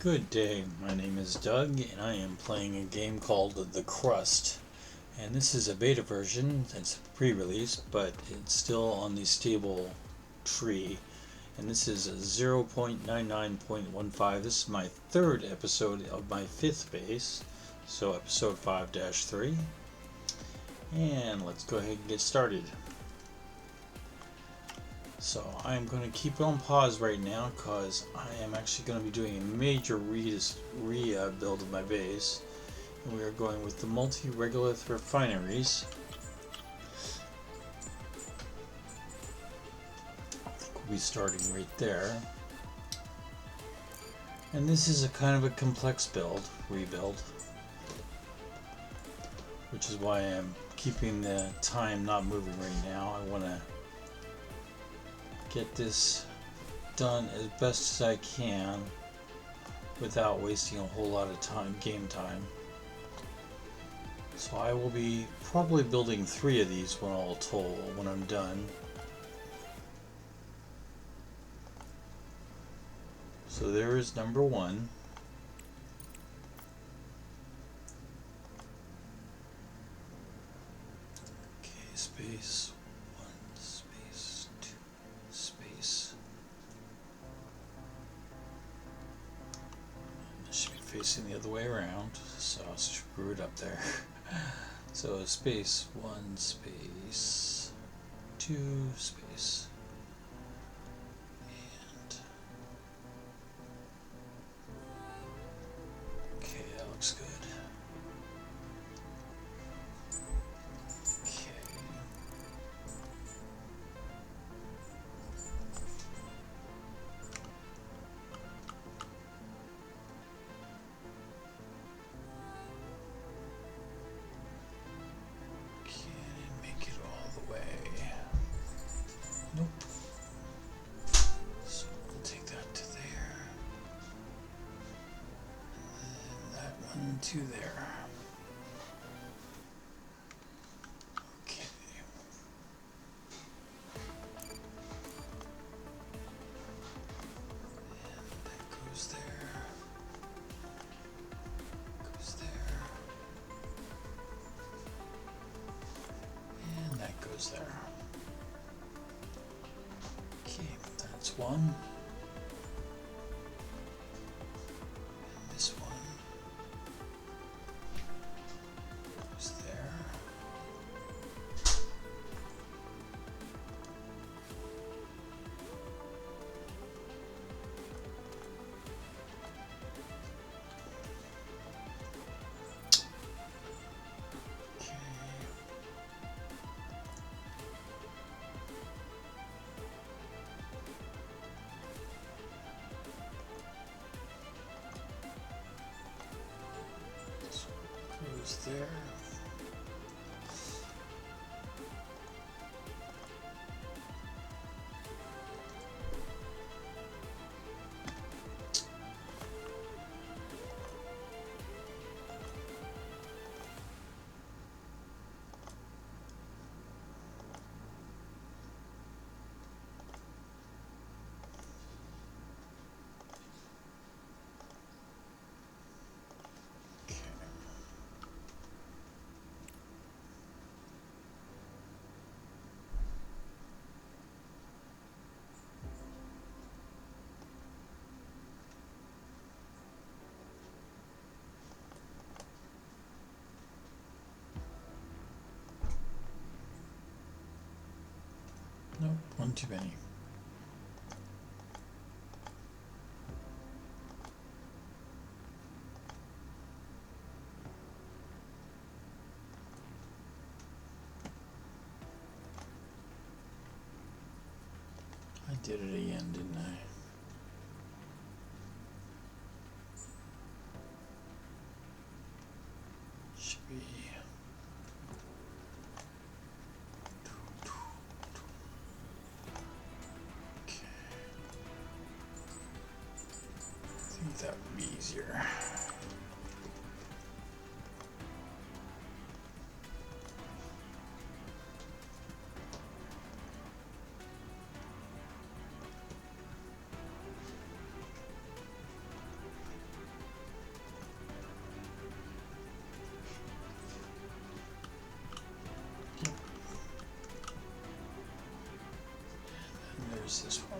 Good day, my name is Doug and I am playing a game called The Crust. And this is a beta version, it's pre-release, but it's still on the stable tree. And this is 0.99.15. This is my third episode of my fifth base, so episode 5-3. And let's go ahead and get started. So I'm going to keep it on pause right now because I am actually going to be doing a major rebuild of my base. And we are going with the multi-regulus refineries. I think we'll be starting right there. And this is a kind of a complex rebuild. Which is why I'm keeping the time not moving right now. I want to get this done as best as I can without wasting a whole lot of game time. So I will be probably building 3 of these when I'm done. So there is number 1. Okay, space 1, space 2, space. This should be facing the other way around, so I'll screw it up there. So space 1, space 2, space. And okay, that looks good. Nope. So we'll take that to there. And that one to there. Okay. And that goes there. Goes there. And that goes there. That's one. And this one goes there. Okay. Goes there. Nope, one too many. I did it again, didn't I? Should be. Okay. I think that would be easier. Where's this one?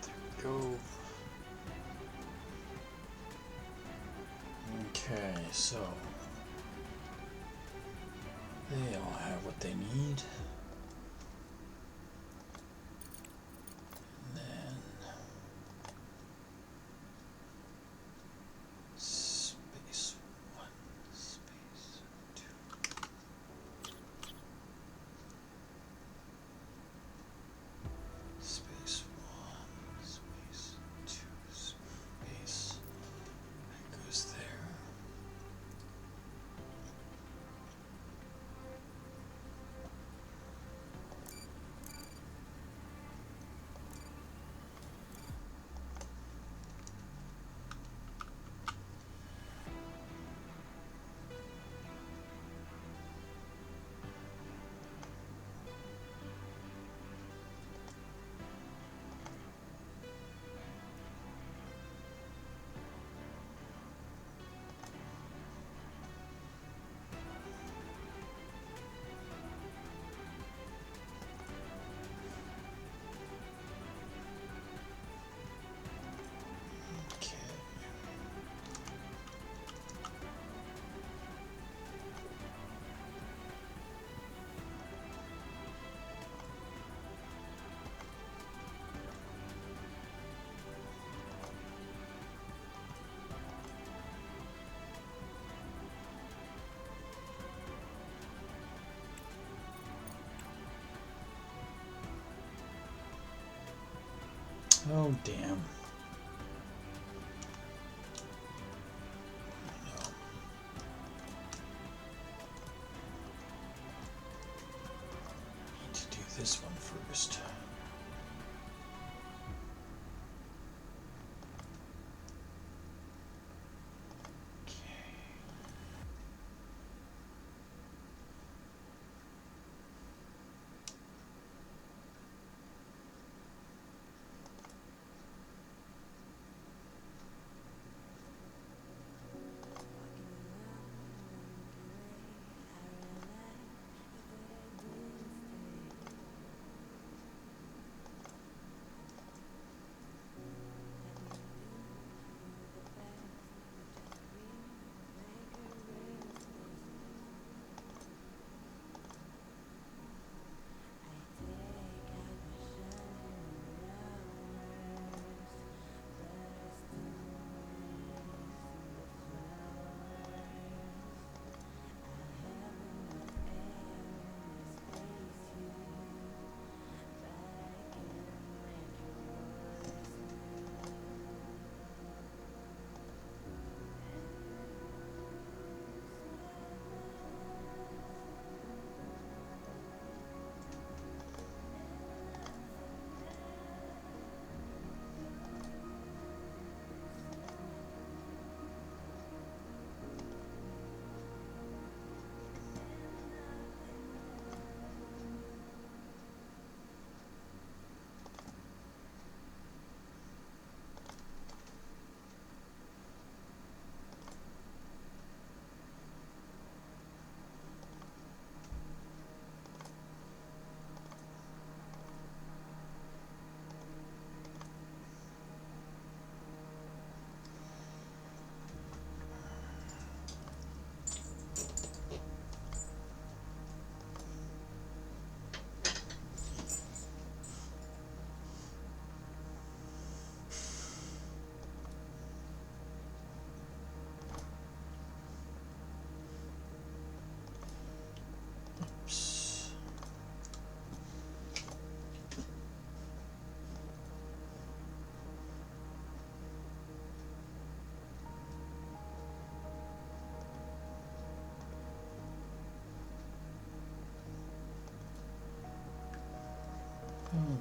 There we go. Okay, so they all have what they need. And then space 1, space 2. Space 1, space 2, space. That goes there. Oh, damn. No. Need to do this one first.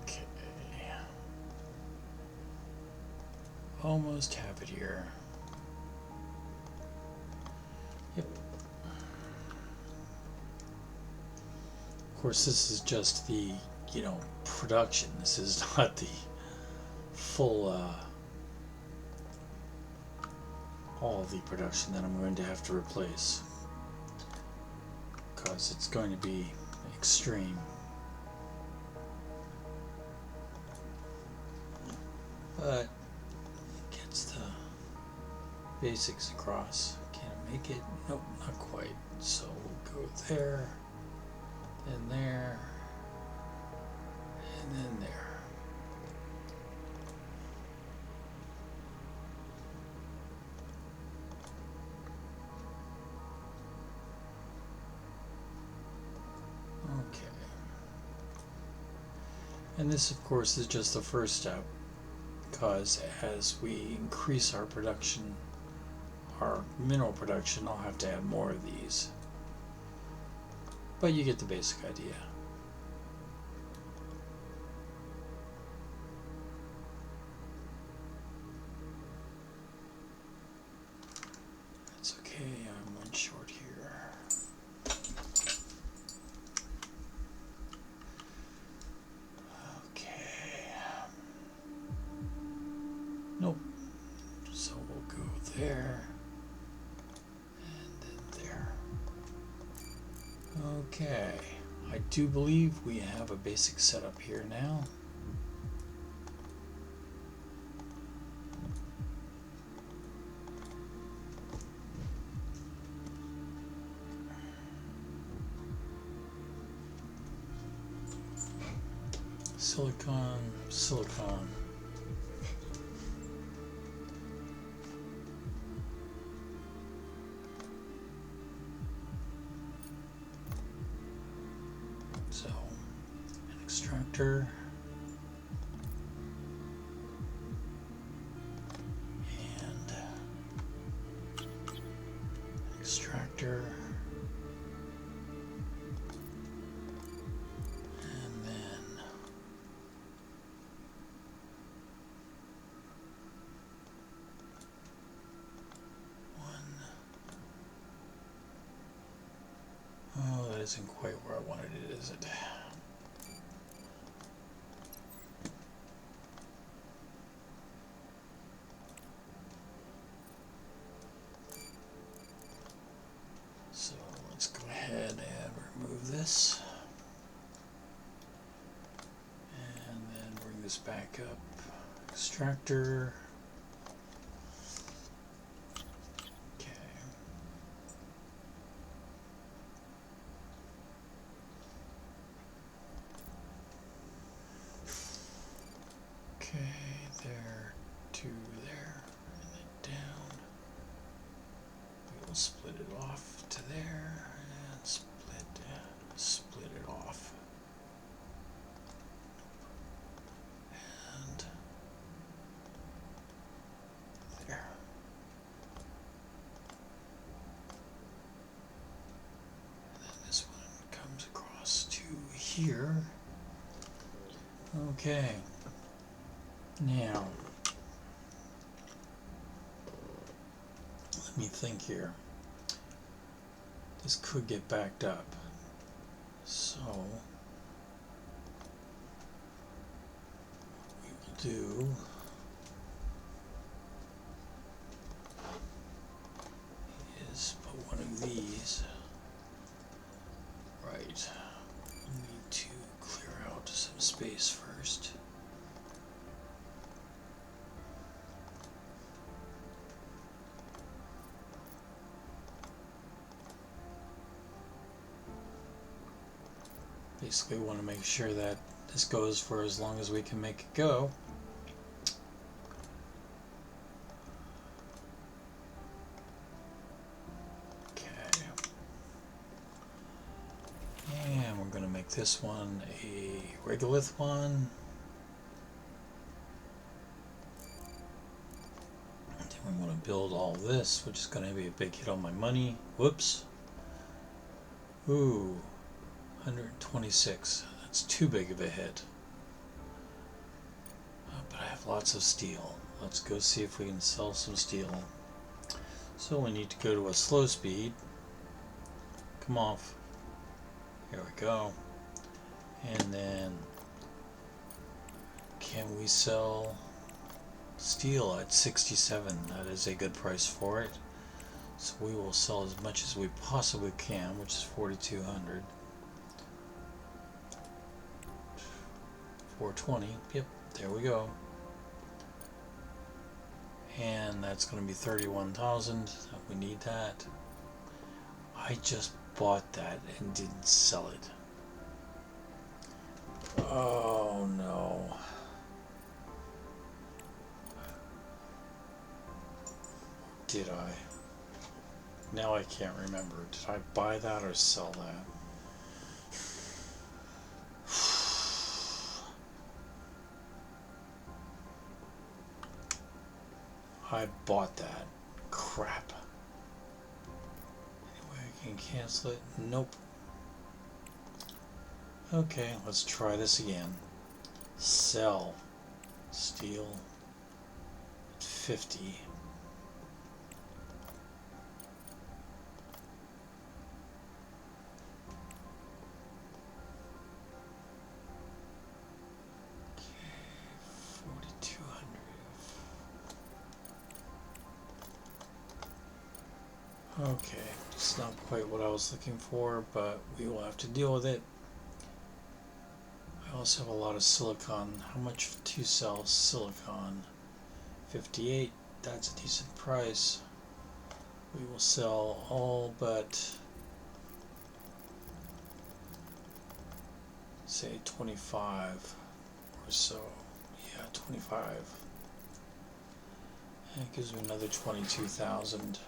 Okay. Almost have it here. Yep. Of course, this is just the, production. This is not the full all of the production that I'm going to have to replace, because it's going to be extreme. But it gets the basics across. Can I make it? Nope, not quite. So we'll go there, then there, and then there. Okay. And this, of course, is just the first step, because as we increase our production, our mineral production, I'll have to add more of these. But you get the basic idea. That's okay, I'm one short here. Okay. Nope. So we'll go there. Okay, I do believe we have a basic setup here now. Silicon, silicon. So, an extractor. And an extractor. And then one. Oh, that isn't quite where I wanted it, is it? So let's go ahead and remove this. And then bring this back up. Extractor. Okay, there, to there, and then down. We will split it off to there, and split it off. And there. And then this one comes across to here. Okay. Now, let me think here. This could get backed up. So, what we will do is put one of these. Right. We need to clear out some space first. Basically want to make sure that this goes for as long as we can make it go. Okay. And we're going to make this one a regolith one. And then we want to build all this, which is going to be a big hit on my money. Whoops. Ooh. 126. That's too big of a hit. But I have lots of steel. Let's go see if we can sell some steel. So we need to go to a slow speed. Come off. Here we go. And then can we sell Steel at 67. That is a good price for it. So we will sell as much as we possibly can, which is 4,200. 420. Yep, there we go. And that's going to be 31,000. We need that. I just bought that and didn't sell it. Oh no. Did I? Now I can't remember. Did I buy that or sell that? I bought that. Crap. Anyway, I can cancel it. Nope. Okay, let's try this again. Sell. Steel. 50. Okay, it's not quite what I was looking for, but we will have to deal with it. I also have a lot of silicon. How much to sell silicon? 58. That's a decent price. We will sell all but, say, 25 or so. Yeah, 25. And it gives me another 22,000.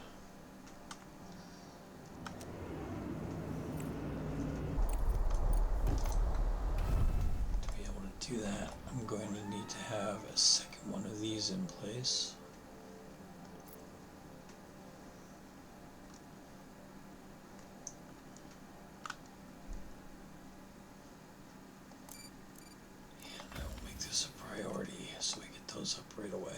Do that, I'm going to need to have a second one of these in place. And I will make this a priority so we get those up right away.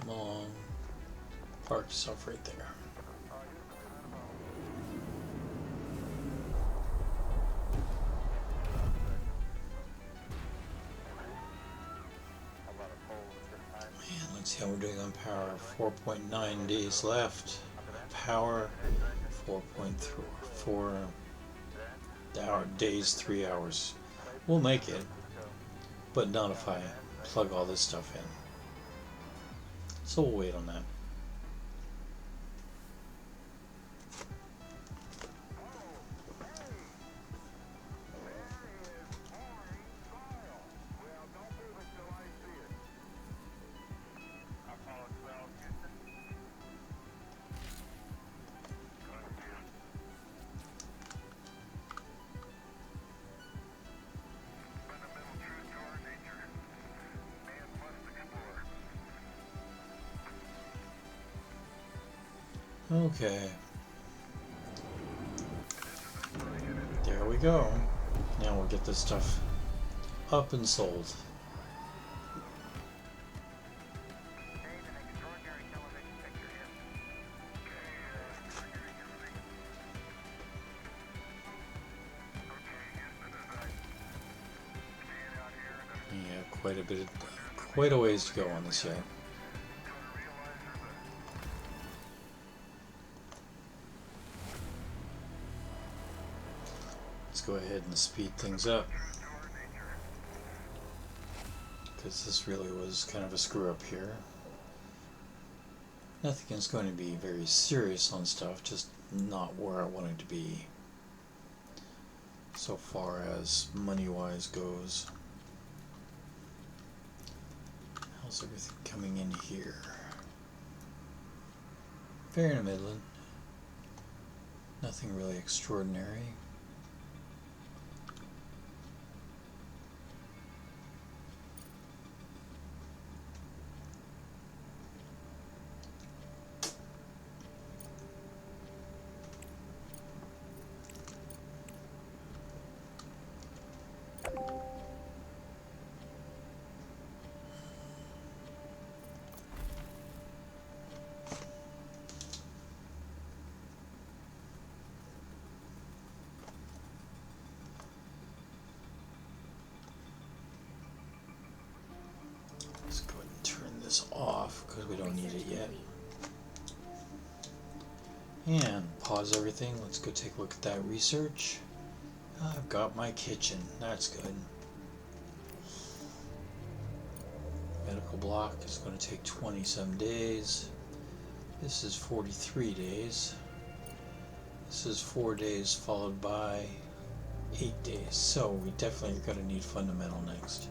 Come along. Park yourself right there. And let's see how we're doing on power. 4.9 days left. Power 4.4 days, 3 hours. We'll make it, but not if I plug all this stuff in. So we'll wait on that. Okay. There we go. Now we'll get this stuff up and sold. Yeah, quite a ways to go on this yet. Go ahead and speed things up, because this really was kind of a screw up here. Nothing is going to be very serious on stuff, just not where I want it to be so far as money wise goes. How's everything coming in here? Fair in the Midland. Nothing really extraordinary. this off because we don't need it yet. And pause everything. Let's go take a look at that research. I've got my kitchen. That's good. Medical block is going to take 20-some days. This is 43 days. This is 4 days followed by 8 days. So we definitely are going to need fundamental next.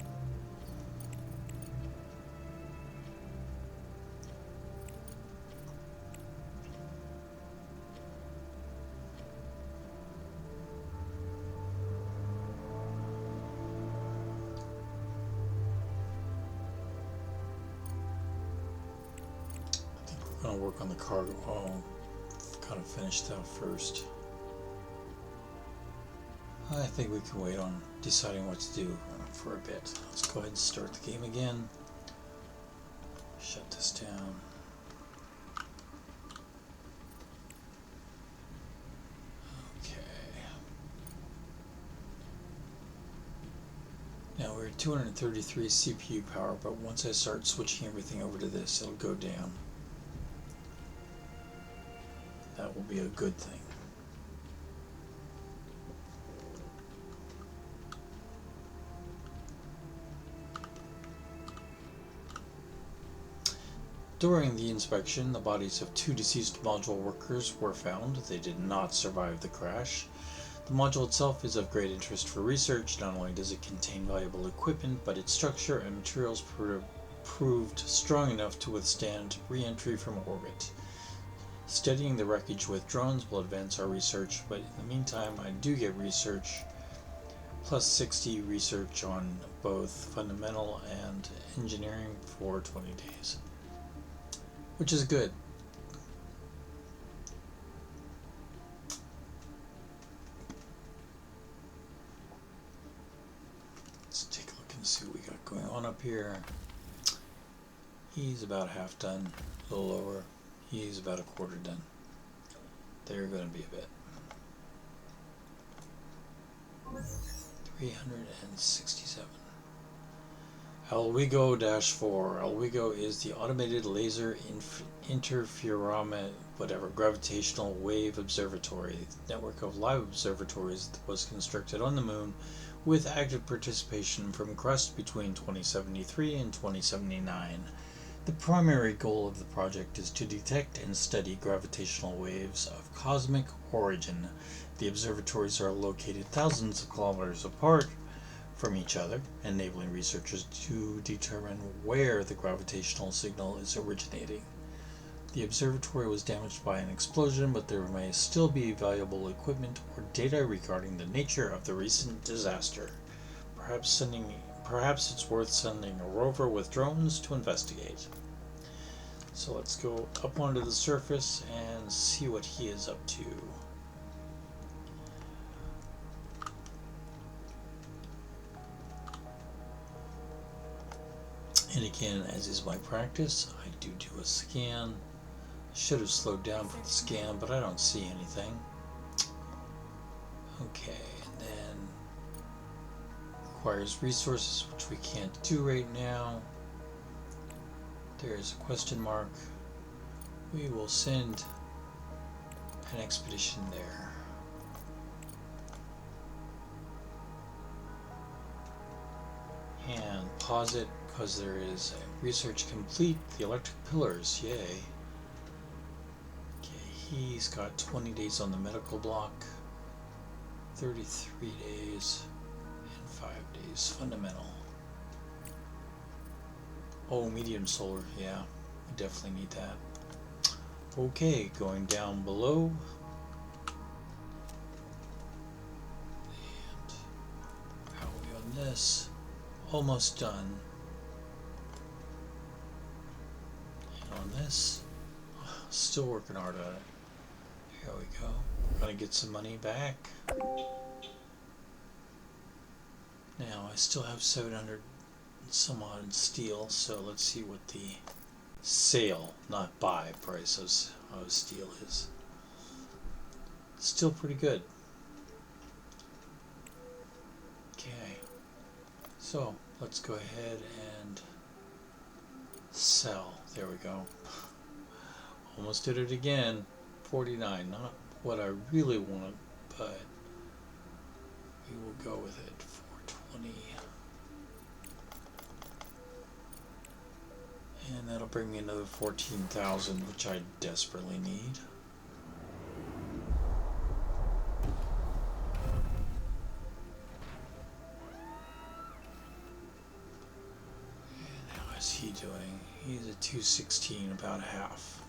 I'm going to work on the cargo. Oh, kind of finish that first. I think we can wait on deciding what to do for a bit. Let's go ahead and start the game again. Shut this down. Okay. Now we're at 233 CPU power, but once I start switching everything over to this, it'll go down. That will be a good thing. During the inspection, the bodies of 2 deceased module workers were found. They did not survive the crash. The module itself is of great interest for research. Not only does it contain valuable equipment, but its structure and materials proved strong enough to withstand re-entry from orbit. Studying the wreckage with drones will advance our research, but in the meantime I do get research, plus 60 research on both fundamental and engineering for 20 days. Which is good. Let's take a look and see what we got going on up here. He's about half done, a little lower. He's about a quarter done. They're going to be a bit. 367. Alwigo-4. Alwigo is the automated laser interferometer, gravitational wave observatory. The network of live observatories was constructed on the moon with active participation from Crust between 2073 and 2079. The primary goal of the project is to detect and study gravitational waves of cosmic origin. The observatories are located thousands of kilometers apart from each other, enabling researchers to determine where the gravitational signal is originating. The observatory was damaged by an explosion, but there may still be valuable equipment or data regarding the nature of the recent disaster. Perhaps it's worth sending a rover with drones to investigate. So let's go up onto the surface and see what he is up to. And again, as is my practice, I do a scan. I should have slowed down for the scan, but I don't see anything. Okay, and then requires resources, which we can't do right now. There's a question mark. We will send an expedition there. And pause it, because there is a research complete. The electric pillars, yay. Okay, he's got 20 days on the medical block, 33 days, and 5 days fundamental. Oh, medium solar, yeah, we definitely need that. Okay, going down below. And how are we on this? Almost done. And on this, still working hard on it. Here we go. Gonna get some money back. Now I still have 700 some odd steel, so let's see what the sale, not buy, price of steel is. Still pretty good. Okay, so let's go ahead and Sell. There we go. Almost did it again. 49. Not what I really want, but we will go with it. 420. And that'll bring me another 14,000, which I desperately need. And how is he doing? He's at 216, about half.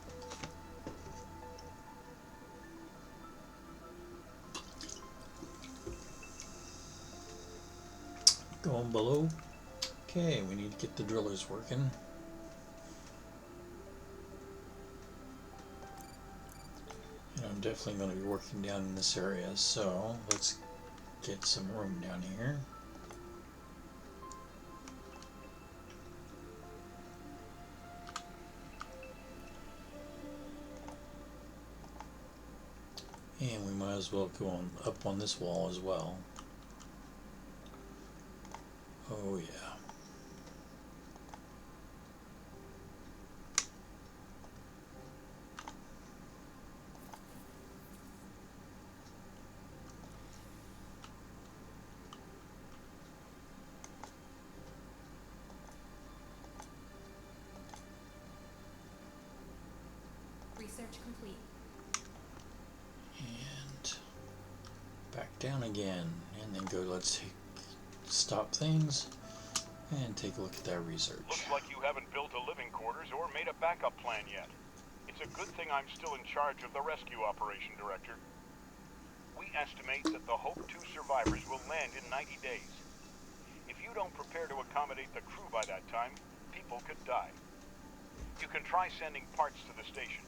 Going below. Okay, we need to get the drillers working. And I'm definitely going to be working down in this area, so let's get some room down here. And we might as well go on up on this wall as well. Oh yeah. Research complete. And back down again, and then go, let's stop things and take a look at that research. Looks like you haven't built a living quarters or made a backup plan yet. It's a good thing I'm still in charge of the rescue operation, Director. We estimate that the Hope 2 survivors will land in 90 days. If you don't prepare to accommodate the crew by that time, people could die. You can try sending parts to the station,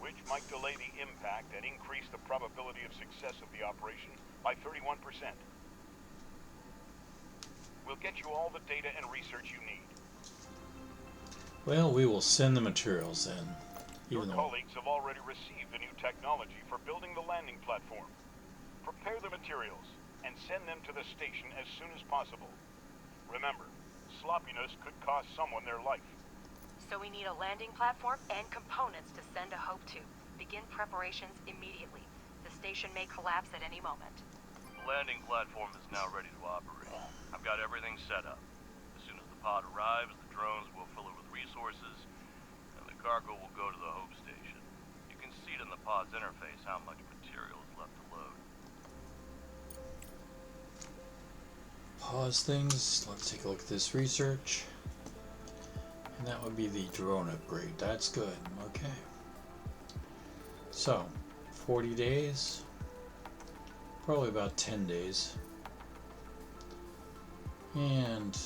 which might delay the impact and increase the probability of success of the operation by 31%. We'll get you all the data and research you need. Well, we will send the materials then. Your colleagues have already received the new technology for building the landing platform. Prepare the materials and send them to the station as soon as possible. Remember, sloppiness could cost someone their life. So we need a landing platform and components to send to Hope 2. Begin preparations immediately. The station may collapse at any moment. The landing platform is now ready to operate. I've got everything set up. As soon as the pod arrives, the drones will fill it with resources, and the cargo will go to the Hope station. You can see it in the pod's interface how much material is left to load. Pause things. Let's take a look at this research. And that would be the drone upgrade. That's good. Okay. So, 40 days. Probably about 10 days. And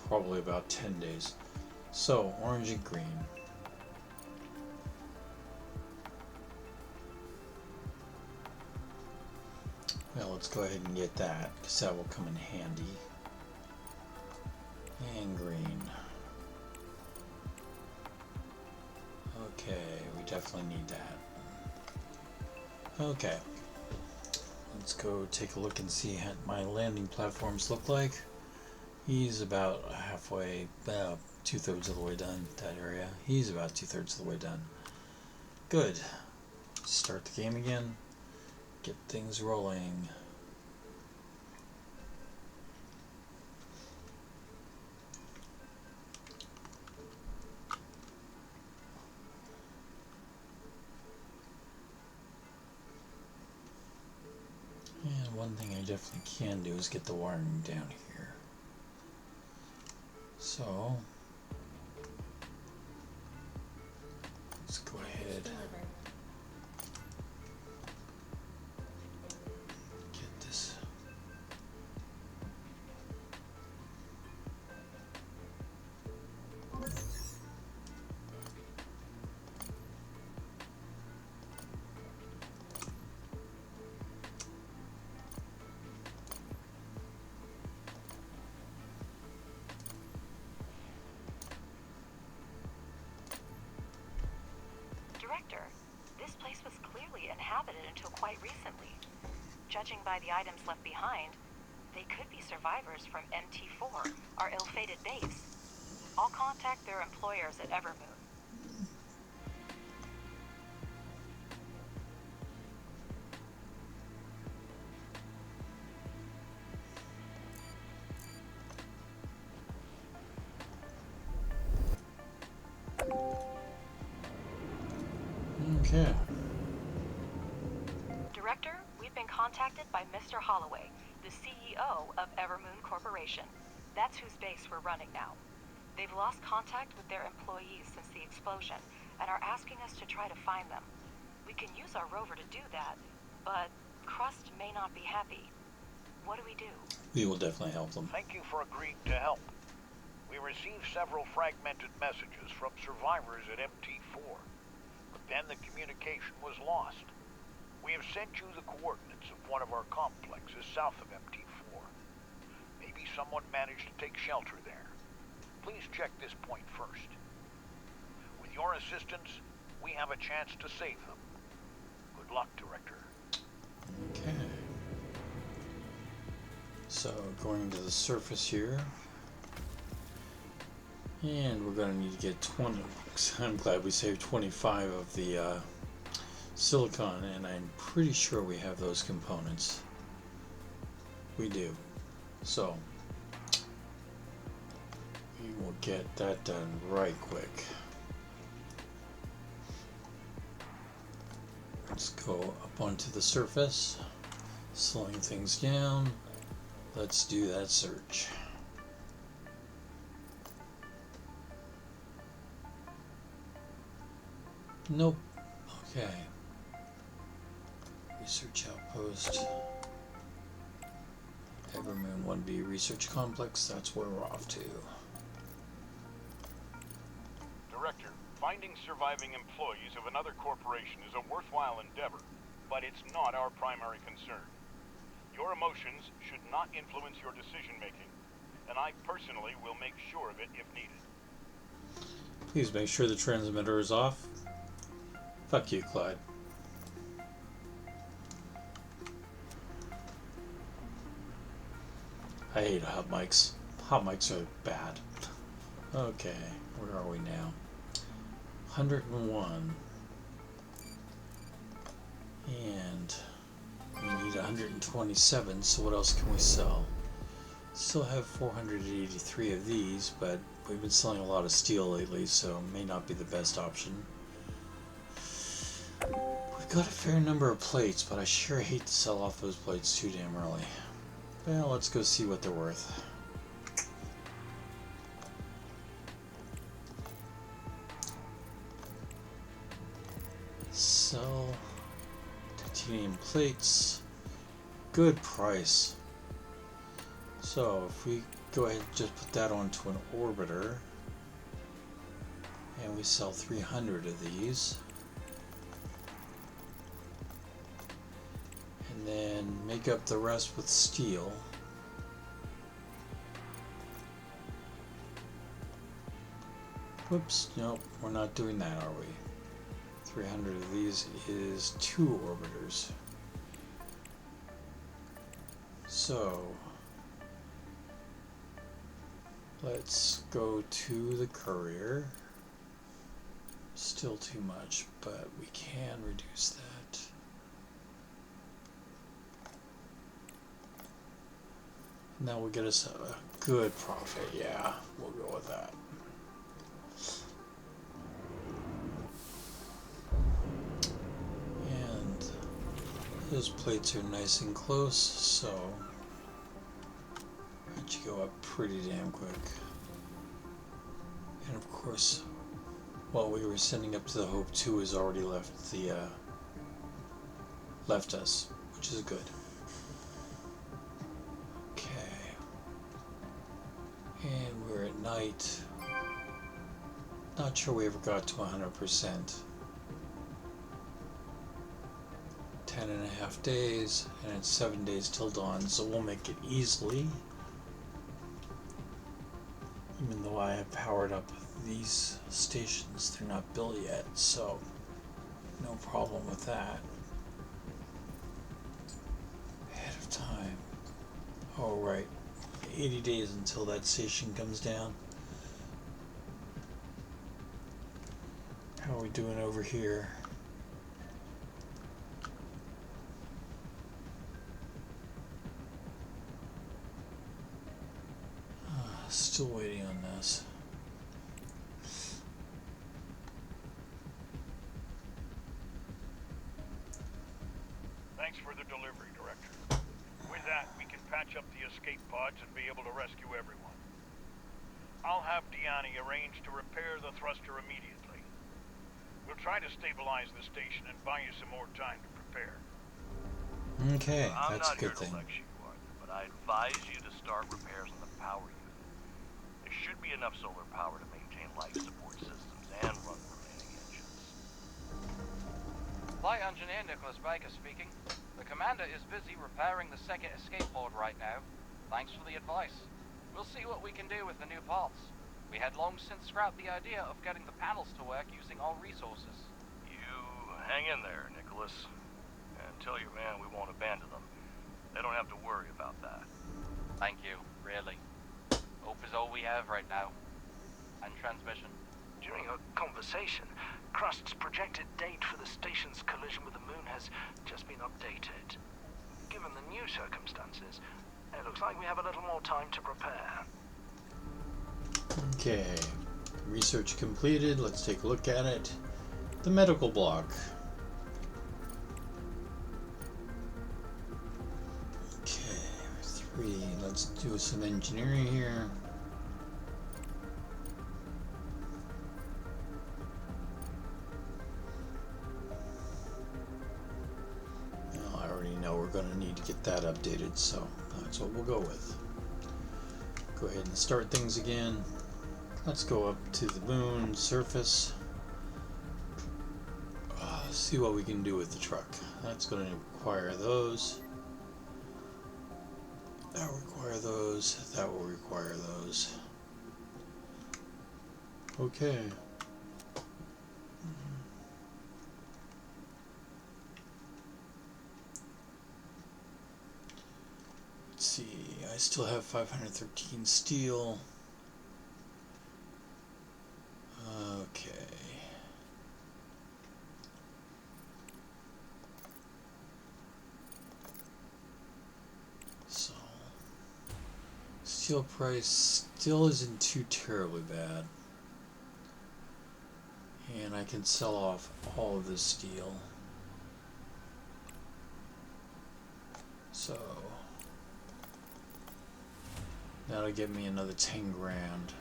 probably about 10 days. So, orange and green. Well, let's go ahead and get that, because that will come in handy. And green. Okay, we definitely need that. Okay. Let's go take a look and see how my landing platforms look like. He's about halfway, about 2/3 of the way done, that area. He's about 2/3 of the way done. Good. Start the game again. Get things rolling. And one thing I definitely can do is get the wiring down here. So, let's go ahead. Get this. Director, this place was clearly inhabited until quite recently. Judging by the items left behind, they could be survivors from MT4, our ill-fated base. I'll contact their employers at Evermoon. Okay. Director, we've been contacted by Mr. Holloway, the CEO of Evermoon Corporation. That's whose base we're running now. They've lost contact with their employees since the explosion and are asking us to try to find them. We can use our rover to do that, but Crust may not be happy. What do we do? We will definitely help them. Thank you for agreeing to help. We received several fragmented messages from survivors at MT4, but then the communication was lost. We have sent you the coordinates of one of our complexes south of MT4. Maybe someone managed to take shelter there. Please check this point first. With your assistance, we have a chance to save them. Good luck, Director. Okay. So, going to the surface here. And we're going to need to get 20. I'm glad we saved 25 of the silicon, and I'm pretty sure we have those components. We do. So, we will get that done right quick. Let's go up onto the surface, slowing things down. Let's do that search. Nope. Okay. Research outpost. Evermoon 1B research complex. That's where we're off to. Director, finding surviving employees of another corporation is a worthwhile endeavor, but it's not our primary concern. Your emotions should not influence your decision-making, and I personally will make sure of it if needed. Please make sure the transmitter is off. Fuck you, Clyde. I hate hot mics. Hot mics are bad. Okay, where are we now? 101. And we need 127, so what else can we sell? Still have 483 of these, but we've been selling a lot of steel lately, so it may not be the best option. We've got a fair number of plates, but I sure hate to sell off those plates too damn early. Well, let's go see what they're worth. Sell titanium plates. Good price. So if we go ahead and just put that onto an orbiter, and we sell 300 of these, and then make up the rest with steel. Whoops, nope, we're not doing that, are we? 300 of these is 2 orbiters. So let's go to the courier. Still too much, but we can reduce that. And that will get us a good profit. Yeah, we'll go with that. And those plates are nice and close, so that should go up pretty damn quick. And of course, what we were sending up to the Hope 2 has already left us, which is good. Okay. And we're at night. Not sure we ever got to 100%. 10.5 days, and it's 7 days till dawn, so we'll make it easily. Even though I have powered up these stations, they're not built yet, so no problem with that. Ahead of time. Oh right, 80 days until that station comes down. we doing over here? Still waiting on this. Thanks for the delivery, Director. With that, we can patch up the escape pods and be able to rescue everyone. I'll have Deani arrange to repair the thruster immediately. We'll try to stabilize the station and buy you some more time to prepare. Okay, I'm that's a not here good to thing. lecture you, Arthur, but I advise you to start repairs on the power unit. There should be enough solar power to maintain life support systems and run the remaining engines. Flight Engineer Nicholas Baker speaking. The commander is busy repairing the second escape pod right now. Thanks for the advice. We'll see what we can do with the new parts. We had long since scrapped the idea of getting the panels to work using our resources. You hang in there, Nicholas. And tell your man we won't abandon them. They don't have to worry about that. Thank you, really. Hope is all we have right now. And transmission. During our conversation, Crust's projected date for the station's collision with the moon has just been updated. Given the new circumstances, it looks like we have a little more time to prepare. Okay, research completed. Let's take a look at it. The medical block. Okay, 3. Let's do some engineering here. Well, I already know we're going to need to get that updated, so that's what we'll go with. Go ahead and start things again. Let's go up to the moon surface. See what we can do with the truck. That's going to require those. That will require those. That will require those. Okay. Let's see. I still have 513 steel. Okay. So, steel price still isn't too terribly bad. And I can sell off all of this steel. So, that'll give me another 10 grand.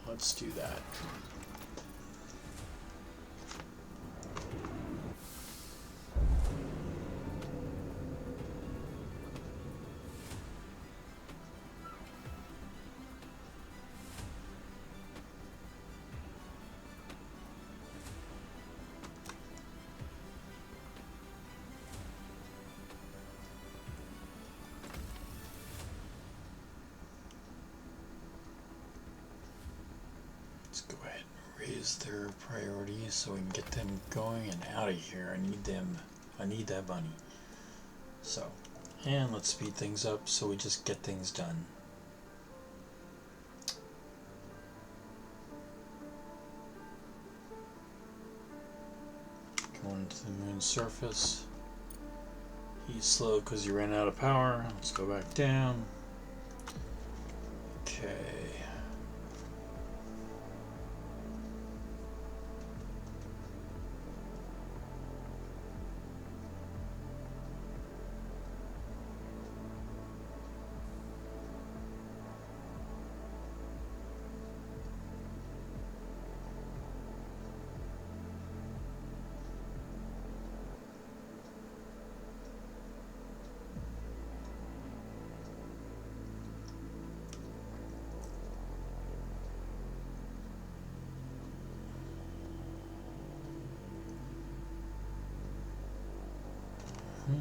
Let's do that. Let's go ahead and raise their priorities so we can get them going and out of here. I need them. I need that money. So, and let's speed things up so we just get things done. Going to the moon's surface. He's slow because he ran out of power. Let's go back down. Okay. And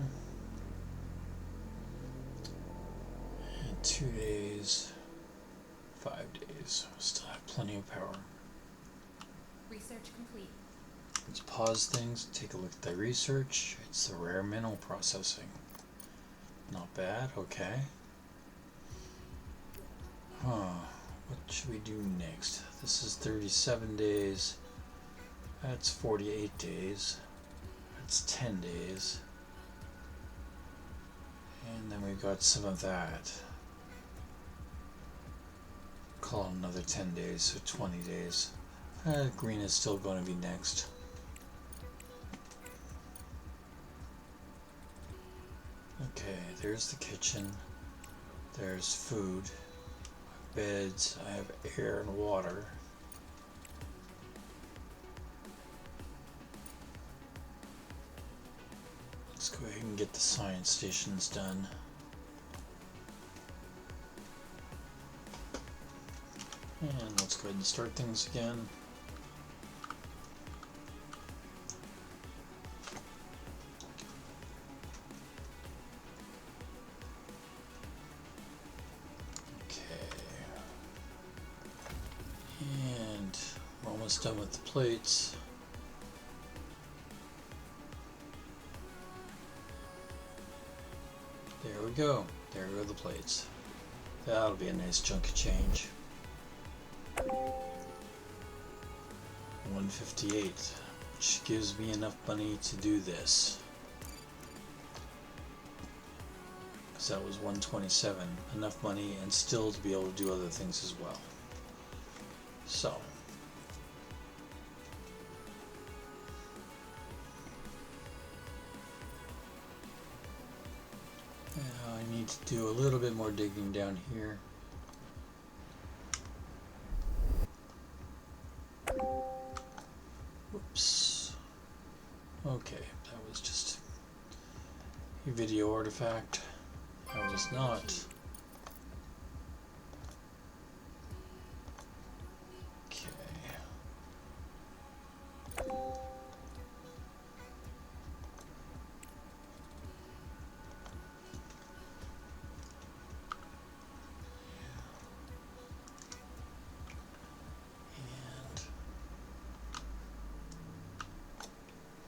2 days, 5 days. Still have plenty of power. Research complete. Let's pause things, take a look at the research. It's the rare mineral processing. Not bad, okay. Huh. What should we do next? This is 37 days. That's 48 days. That's 10 days. And then we've got some of that. Call it another 10 days, so 20 days. Green is still going to be next. Okay, there's the kitchen. There's food. Beds. I have air and water. Let's go ahead and get the science stations done. And let's go ahead and start things again. And we're almost done with the plates. There we go. There go the plates. That'll be a nice chunk of change. 158, which gives me enough money to do this. Because that was 127. Enough money and still to be able to do other things as well. So. Now I need to do a little bit more digging down here. Whoops. Okay, that was just a video artifact. That was not.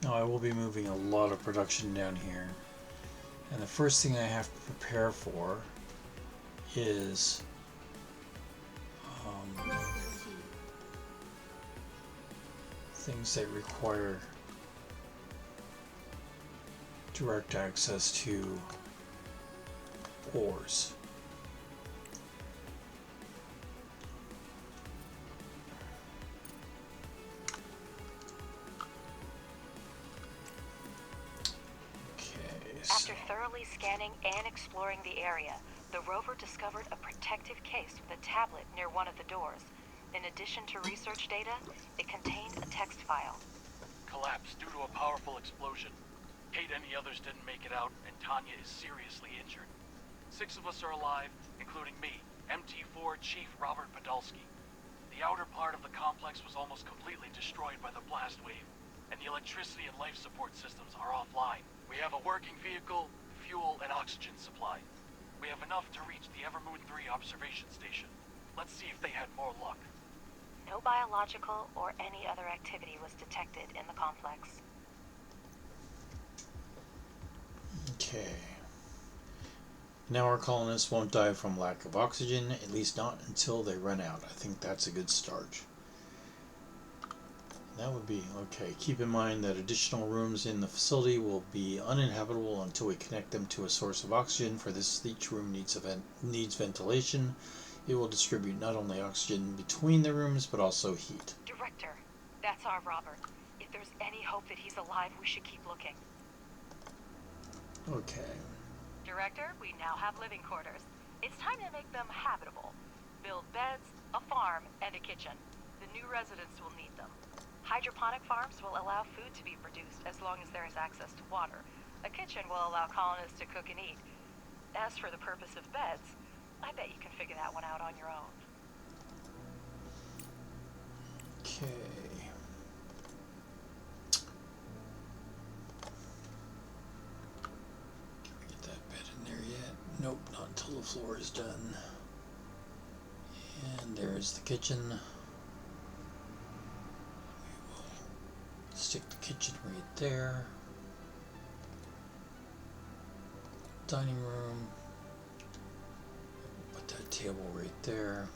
Now I will be moving a lot of production down here, and the first thing I have to prepare for is things that require direct access to ores. After thoroughly scanning and exploring the area, the rover discovered a protective case with a tablet near one of the doors. In addition to research data, it contained a text file. Collapsed due to a powerful explosion. Kate and the others didn't make it out, and Tanya is seriously injured. 6 of us are alive, including me, MT4 Chief Robert Podolsky. The outer part of the complex was almost completely destroyed by the blast wave, and the electricity and life support systems are offline. We have a working vehicle, fuel, and oxygen supply. We have enough to reach the Evermoon 3 observation station. Let's see if they had more luck. No biological or any other activity was detected in the complex. Okay. Now our colonists won't die from lack of oxygen, at least not until they run out. I think that's a good start. That would be okay. Keep in mind that additional rooms in the facility will be uninhabitable until we connect them to a source of oxygen. For this, each room needs ventilation. It will distribute not only oxygen between the rooms, but also heat. Director, that's our Robert. If there's any hope that he's alive, we should keep looking. Okay. Director, we now have living quarters. It's time to make them habitable. Build beds, a farm, and a kitchen. The new residents will need them. Hydroponic farms will allow food to be produced as long as there is access to water. A kitchen will allow colonists to cook and eat. As for the purpose of beds, I bet you can figure that one out on your own. Okay. Can we get that bed in there yet? Nope, not until the floor is done. And there's the kitchen. Stick the kitchen right there. Dining room. Put that table right there.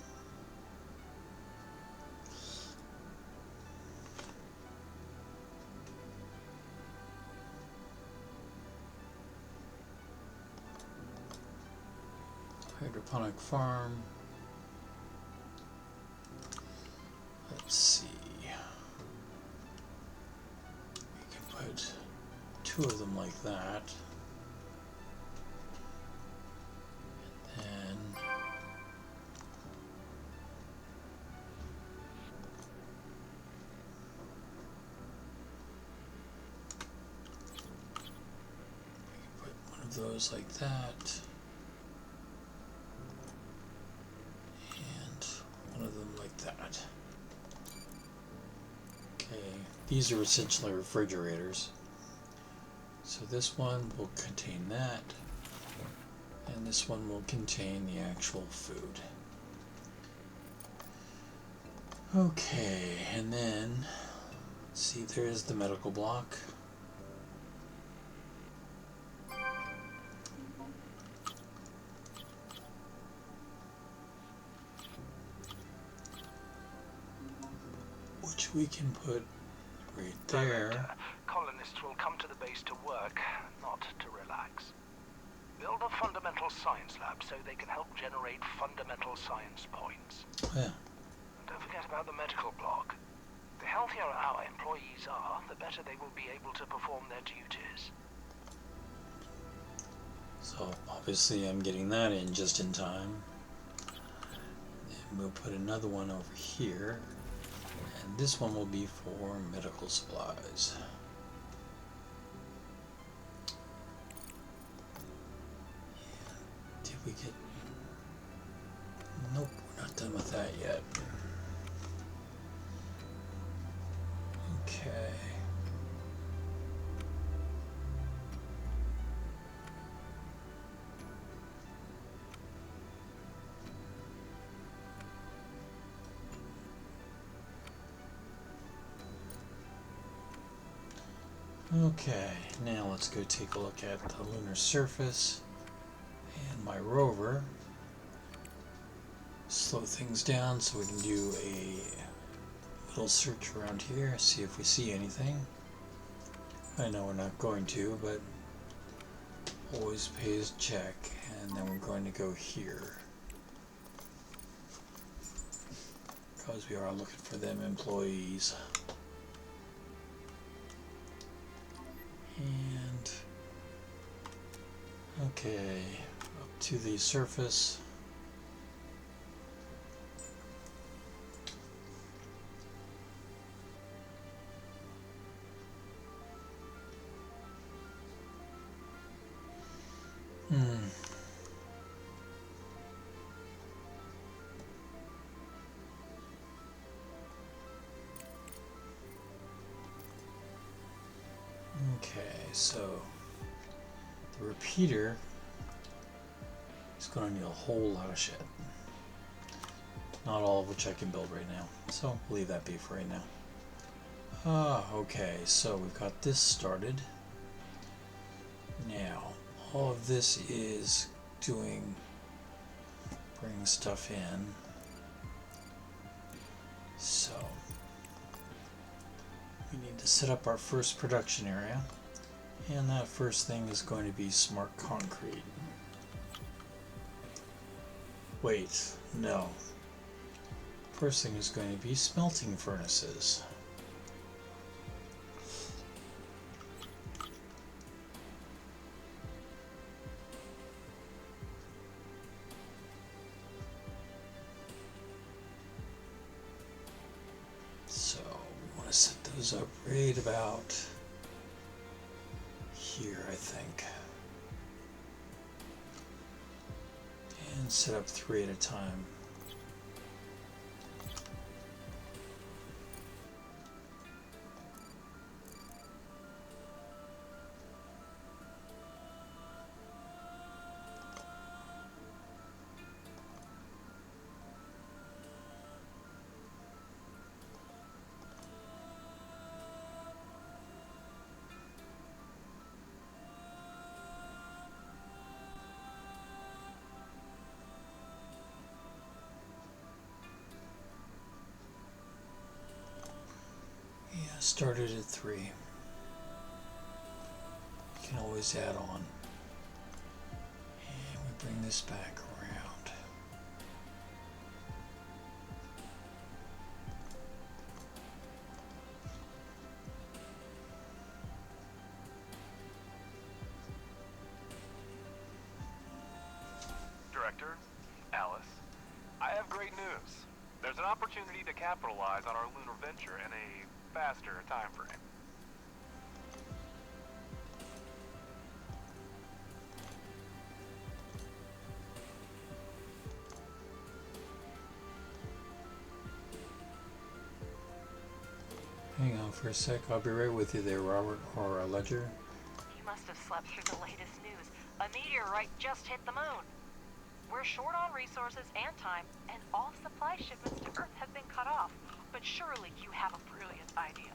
hydroponic farm. Let's see. We can put 2 of them like that. And put one of those like that. And one of them like that. Okay, these are essentially refrigerators. So this one will contain that, and this one will contain the actual food. Okay, and then, let's see, there's the medical block. Which we can put right there. Director, colonists will come to the base to work, not to relax. Build a fundamental science lab so they can help generate fundamental science points. Yeah. And don't forget about the medical block. The healthier our employees are, the better they will be able to perform their duties. So obviously I'm getting that in just in time. And we'll put another one over here. And this one will be for medical supplies. Did we get... Nope, we're not done with that yet. Okay. Okay, now let's go take a look at the lunar surface and my rover. Slow things down so we can do a little search around here, see if we see anything. I know we're not going to, but always pays check. And then we're going to go here, because we are looking for them employees. And okay, up to the surface. Okay, so the repeater is going to need a whole lot of shit. Not all of which I can build right now, so we'll leave that be for right now. Okay, so we've got this started. Now, all of this is bringing stuff in. So, we need to set up our first production area, and that first thing is going to be smart concrete. Wait, no. First thing is going to be smelting furnaces. So we want to set those up right about here, I think. And set up 3 at a time. Started at 3. You can always add on. And we bring this back around. Director. Alice, I have great news. There's an opportunity to capitalize on our lunar venture in a faster time frame. Hang on for a sec. I'll be right with you there, Robert, or Ledger. You must have slept through the latest news. A meteorite just hit the moon. We're short on resources and time, and all supply shipments to Earth have been cut off. But surely you have a brilliant idea.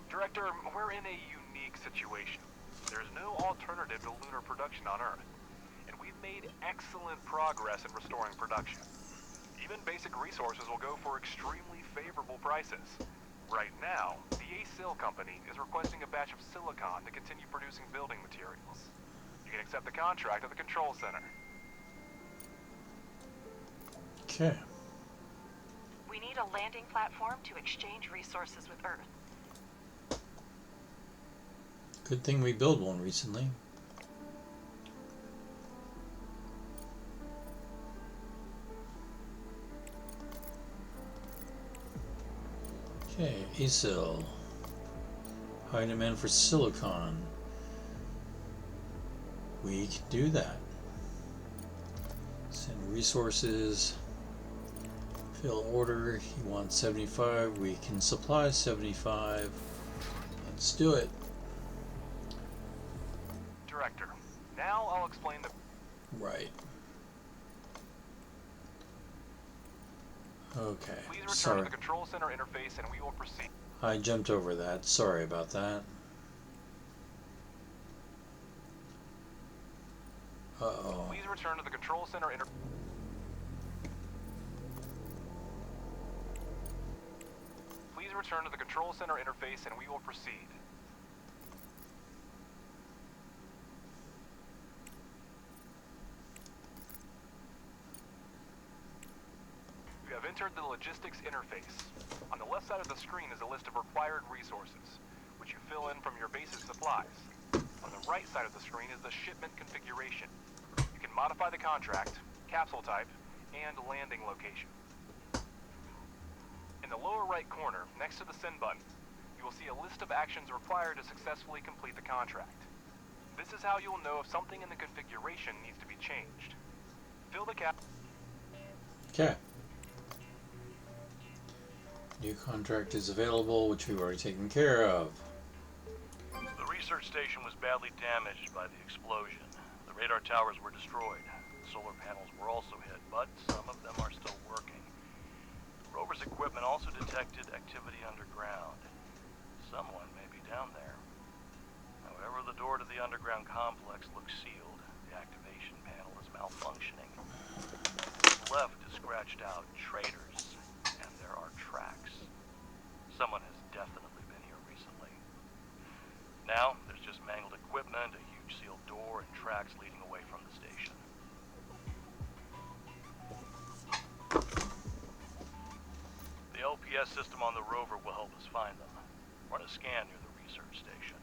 Director, we're in a unique situation. There's no alternative to lunar production on Earth, and we've made excellent progress in restoring production. Even basic resources will go for extremely favorable prices. Right now, the ACIL company is requesting a batch of silicon to continue producing building materials. You can accept the contract at the control center. Okay. We need a landing platform to exchange resources with Earth. Good thing we built one recently. Okay, ACIL. High demand for silicon. We can do that. Send resources. Fill order. He wants 75. We can supply 75. Let's do it. Director, now I'll explain the... Right. Okay. Please return Sorry. to the control center interface and we will proceed. I jumped over that. Sorry about that. Uh-oh. Please return to the control center Please return to the control center interface and we will proceed. You have entered the logistics interface. On the left side of the screen is a list of required resources, which you fill in from your basic supplies. On the right side of the screen is the shipment configuration. You can modify the contract, capsule type, and landing location. In the lower right corner, next to the send button, you will see a list of actions required to successfully complete the contract. This is how you will know if something in the configuration needs to be changed. Fill the cap... Okay. New contract is available, which we've already taken care of. The research station was badly damaged by the explosion. The radar towers were destroyed. Solar panels were also hit, but some of them are still working. The rover's equipment also detected activity underground. Someone may be down there. However, the door to the underground complex looks sealed. The activation panel is malfunctioning. What's left is scratched out traders, and there are tracks. Someone has definitely been here recently. Now, there's just mangled equipment, a huge sealed door, and tracks leading away from the station. The LPS system on the rover will help us find them. Run a scan near the research station.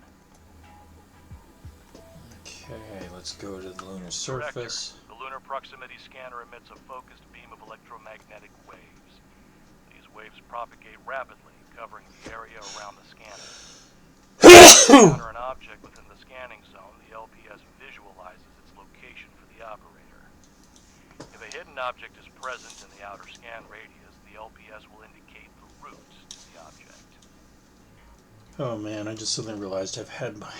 Okay, let's go to the lunar surface. Director, the lunar proximity scanner emits a focused beam of electromagnetic waves. These waves propagate rapidly, covering the area around the scanner. If you encounter an object within the scanning zone, the LPS visualizes its location for the operator. If a hidden object is present in the outer scan radius, the LPS will indicate the route to the object. Oh man, I just suddenly realized I've had my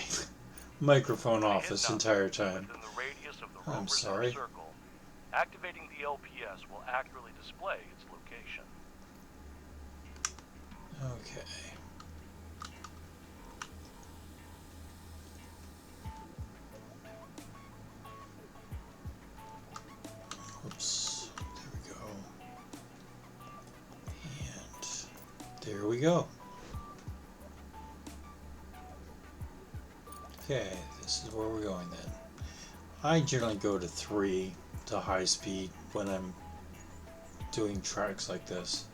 microphone off this entire time. Within the radius of the I'm rover's sorry. circle, activating the LPS will accurately display its location. Okay. Oops. There we go. And there we go. Okay, this is where we're going then. I generally go to 3 to high speed when I'm doing tracks like this.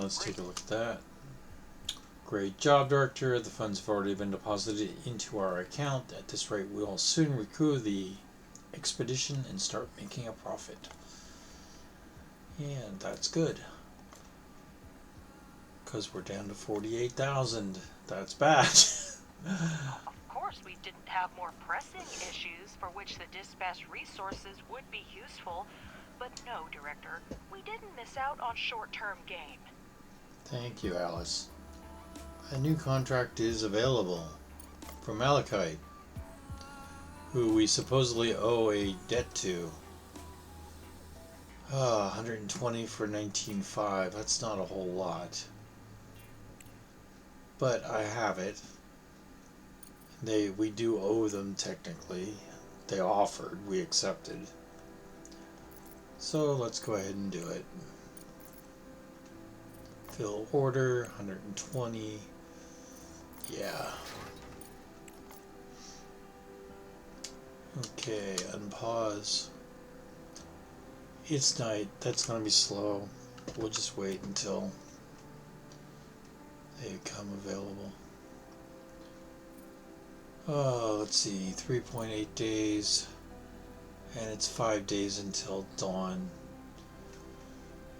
let's take a look at that. Great job, Director. The funds have already been deposited into our account. At this rate, we will soon recoup the expedition and start making a profit. And that's good. Because we're down to 48,000. That's bad. Of course, we didn't have more pressing issues for which the dispatch resources would be useful. But no, Director, we didn't miss out on short-term gain. Thank you, Alice. A new contract is available from Malachite, who we supposedly owe a debt to. 120 for 19.5. That's not a whole lot. But I have it. We do owe them technically. They offered, we accepted. So let's go ahead and do it. Fill order, 120. Yeah. Okay, unpause. It's night. That's going to be slow. We'll just wait until they become available. Oh, let's see. 3.8 days. And it's 5 days until dawn.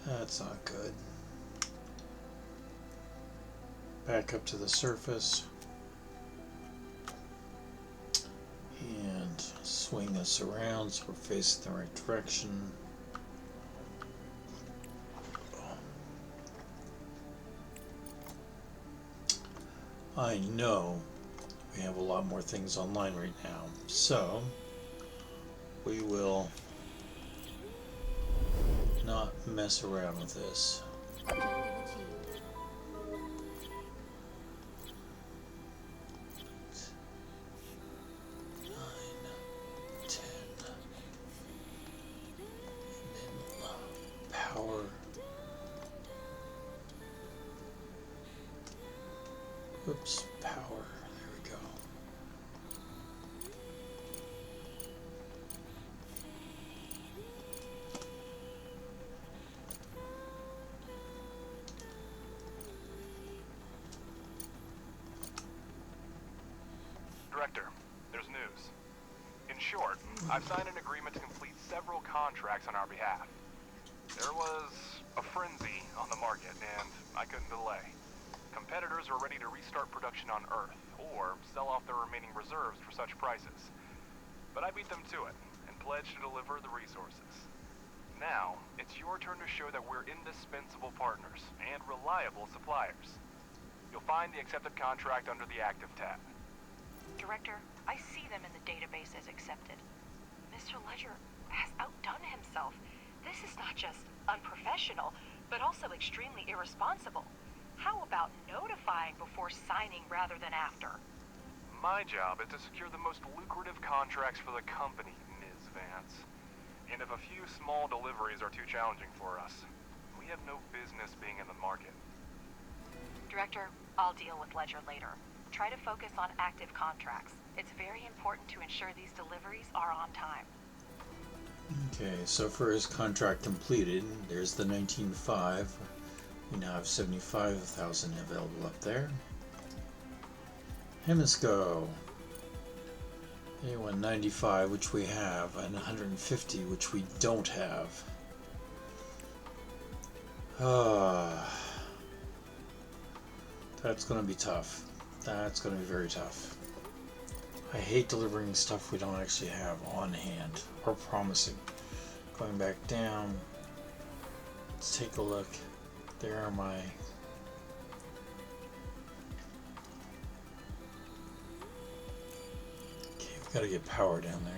That's not good. Back up to the surface. And swing us around so we're facing the right direction. I know we have a lot more things online right now, so we will not mess around with this. Objective achieved. 9, 10, and then power. Oops, power. There we go. Director, there's news. In short, I've signed an agreement to complete several contracts on our behalf. There was a frenzy on the market, and I couldn't delay. Competitors are ready to restart production on Earth, or sell off their remaining reserves for such prices. But I beat them to it, and pledged to deliver the resources. Now, it's your turn to show that we're indispensable partners, and reliable suppliers. You'll find the accepted contract under the Active tab. Director, I see them in the database as accepted. Mr. Ledger has outdone himself. This is not just unprofessional, but also extremely irresponsible. How about notifying before signing rather than after? My job is to secure the most lucrative contracts for the company, Ms. Vance. And if a few small deliveries are too challenging for us, we have no business being in the market. Director, I'll deal with Ledger later. Try to focus on active contracts. It's very important to ensure these deliveries are on time. Okay, so for his contract completed, there's the 19.5. We now have 75,000 available up there. Hemisco. A195, which we have, and 150, which we don't have. That's going to be tough. That's going to be very tough. I hate delivering stuff we don't actually have on hand or promising. Going back down. Let's take a look. There are my... Okay, we gotta get power down there.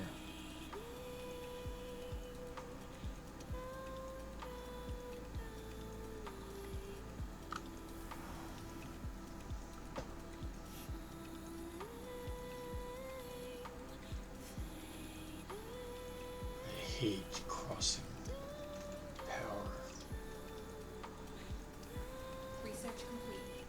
I hate crossing power. Research complete.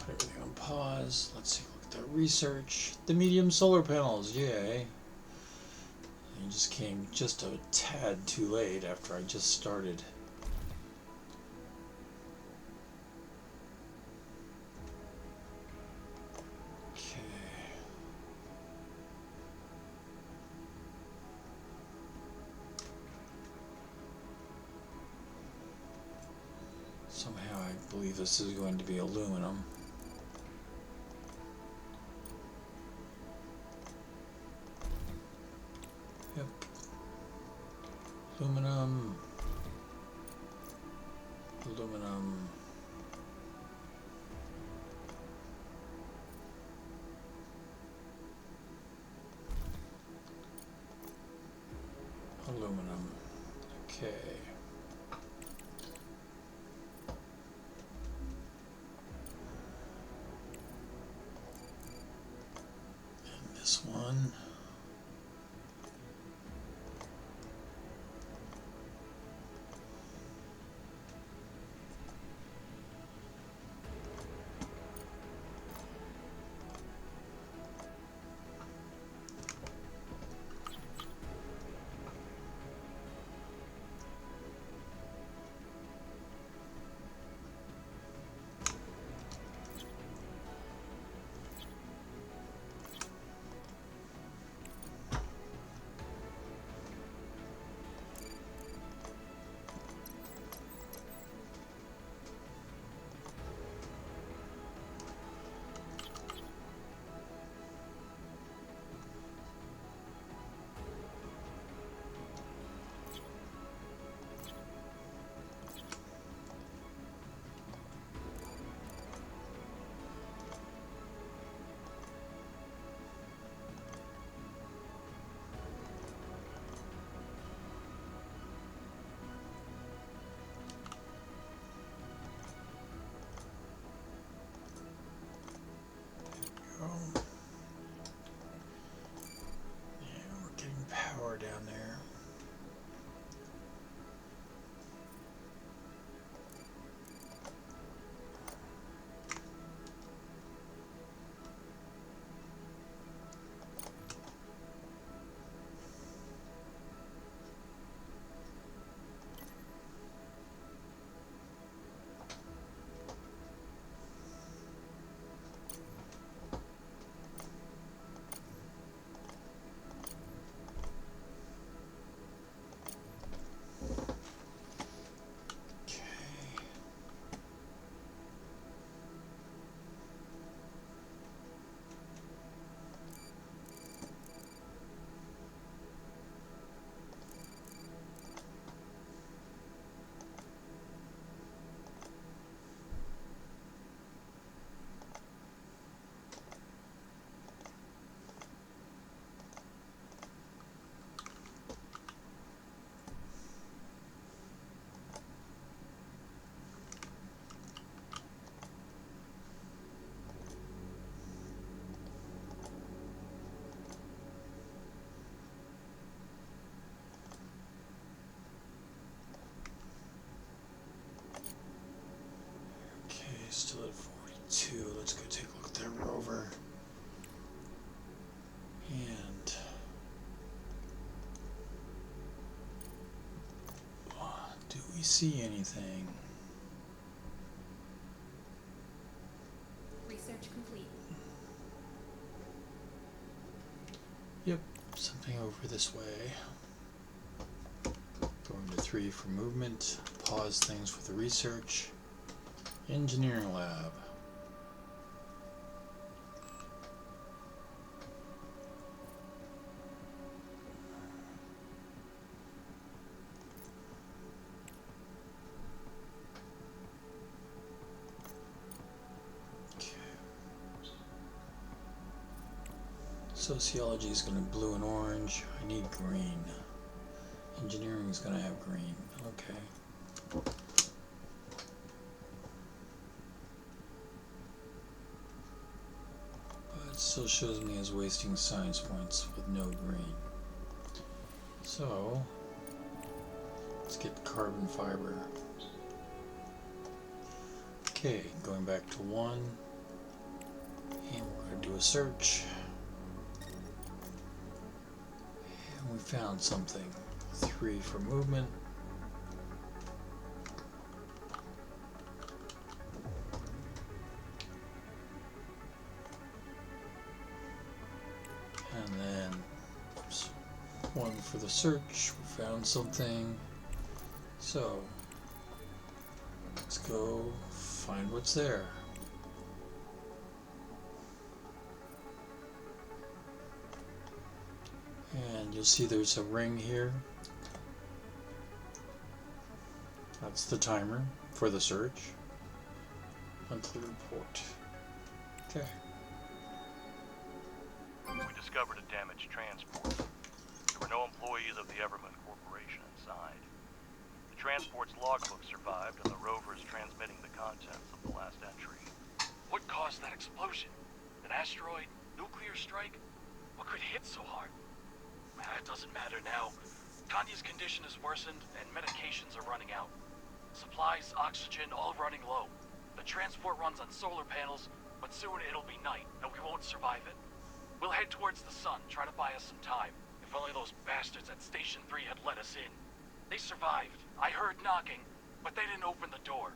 Put everything on pause. Let's take a look at the research. The medium solar panels, yay. It just came just a tad too late after I just started. Okay. Somehow I believe this is going to be aluminum. Yep. Aluminum. Aluminum. Aluminum. Okay. And this one. Yeah, we're getting power down there. still at 42. Let's go take a look at that rover. And do we see anything? Research complete. Yep, something over this way. Going to 3 for movement. Pause things for the research. Engineering lab. Sociology is going to blue and orange. I need green. Engineering is going to have green. Okay. But it still shows me as wasting science points with no green. So, let's get carbon fiber. Okay, going back to 1. And we're going to do a search. And we found something. 3 for movement. And then oops, 1 for the search. We found something. So let's go find what's there. And you'll see there's a ring here. That's the timer for the search. Monthly report. Okay. We discovered a damaged transport. There were no employees of the Evermoon Corporation inside. The transport's logbook survived, and the rover is transmitting the contents of the last entry. What caused that explosion? An asteroid? Nuclear strike? What could hit so hard? It doesn't matter now. Tanya's condition has worsened, and medications are running out. Supplies, oxygen, all running low. The transport runs on solar panels, but soon it'll be night, and we won't survive it. We'll head towards the sun, try to buy us some time. If only those bastards at Station 3 had let us in. They survived. I heard knocking, but they didn't open the door.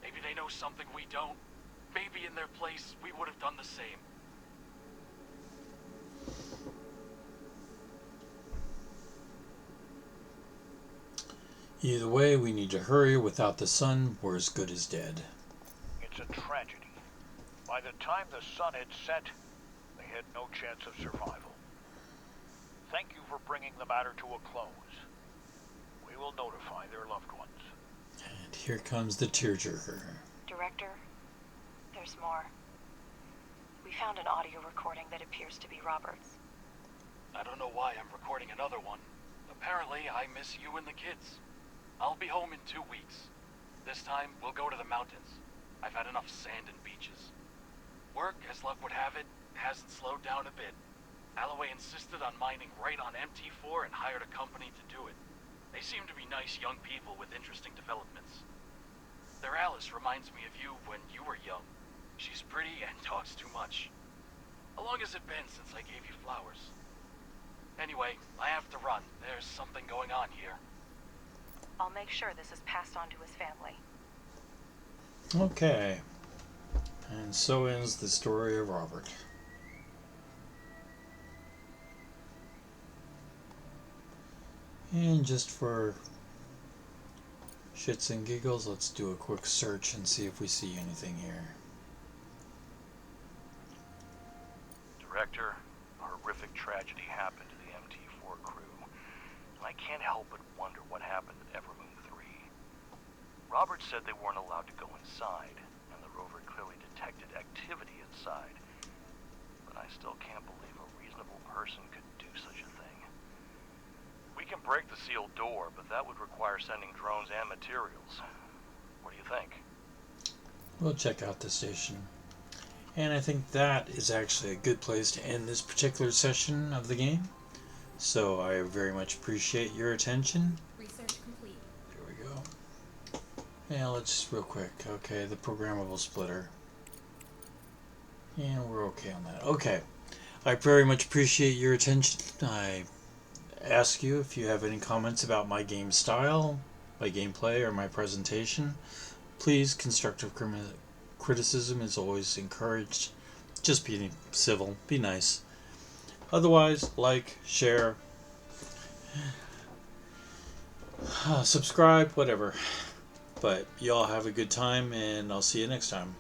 Maybe they know something we don't. Maybe in their place, we would have done the same. Either way, we need to hurry. Without the sun, we're as good as dead. It's a tragedy. By the time the sun had set, they had no chance of survival. Thank you for bringing the matter to a close. We will notify their loved ones. And here comes the tearjerker. Director, there's more. We found an audio recording that appears to be Robert's. I don't know why I'm recording another one. Apparently, I miss you and the kids. I'll be home in 2 weeks. This time, we'll go to the mountains. I've had enough sand and beaches. Work, as luck would have it, hasn't slowed down a bit. Alloway insisted on mining right on MT4 and hired a company to do it. They seem to be nice young people with interesting developments. Their Alice reminds me of you when you were young. She's pretty and talks too much. How long has it been since I gave you flowers? Anyway, I have to run. There's something going on here. I'll make sure this is passed on to his family. Okay. And so ends the story of Robert. And just for shits and giggles, let's do a quick search and see if we see anything here. Director, a horrific tragedy happened to the MT4 crew, and I can't help but wonder what happened at Evermoon 3. Robert said they weren't allowed to go inside, and the rover clearly detected activity inside, but I still can't believe a reasonable person could do such a thing. We can break the sealed door, but that would require sending drones and materials. What do you think? We'll check out the station. And I think that is actually a good place to end this particular session of the game. So I very much appreciate your attention. Research complete. There we go. Yeah, let's real quick. Okay, the programmable splitter. Yeah, we're okay on that. Okay. I very much appreciate your attention. I ask you if you have any comments about my game style, my gameplay, or my presentation. Please, constructive criticism is always encouraged. Just be civil, be nice. Otherwise, like, share, subscribe, whatever. But y'all have a good time, and I'll see you next time.